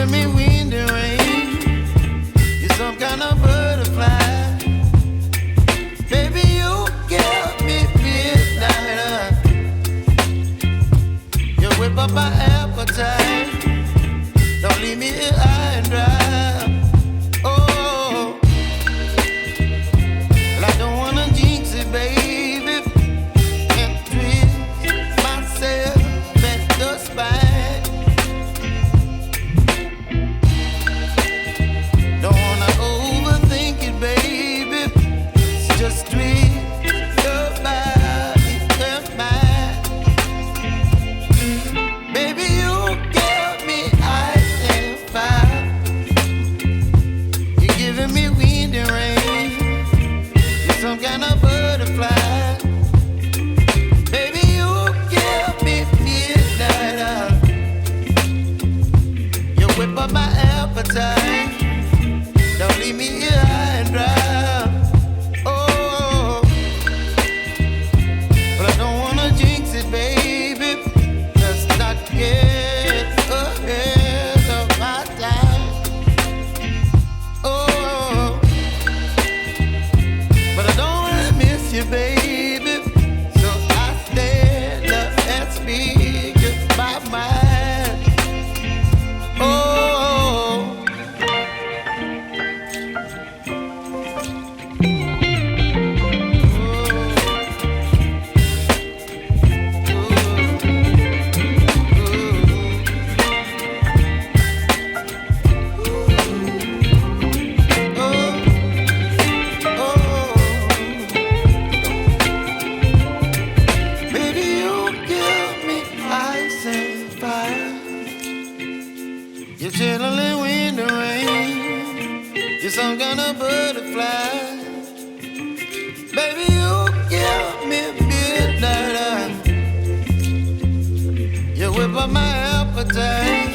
giving me wind and rain. You're some kind of butterfly. Baby, you give me midnight. You whip up my appetite. Don't leave me here high and dry. Oh, well, I don't wanna jinx it, baby, and twist myself at the spine. Don't wanna overthink it, baby. It's just twist your body and mine. Baby, you give me ice and fire. You're giving me wind and rain. You're some kind of butterfly. Baby, you give me midnight. You whip up my appetite. Don't leave me here high and dry. Oh, but I don't wanna jinx it, baby. Let's not get ahead of my time. Oh, but I don't wanna miss you, baby. So I stand up and speak my mind. Oh. Baby, you give me ice and fire. You're chilling wind and rain. You're some kind of butterfly. Baby, you give me midnight. You whip up my appetite.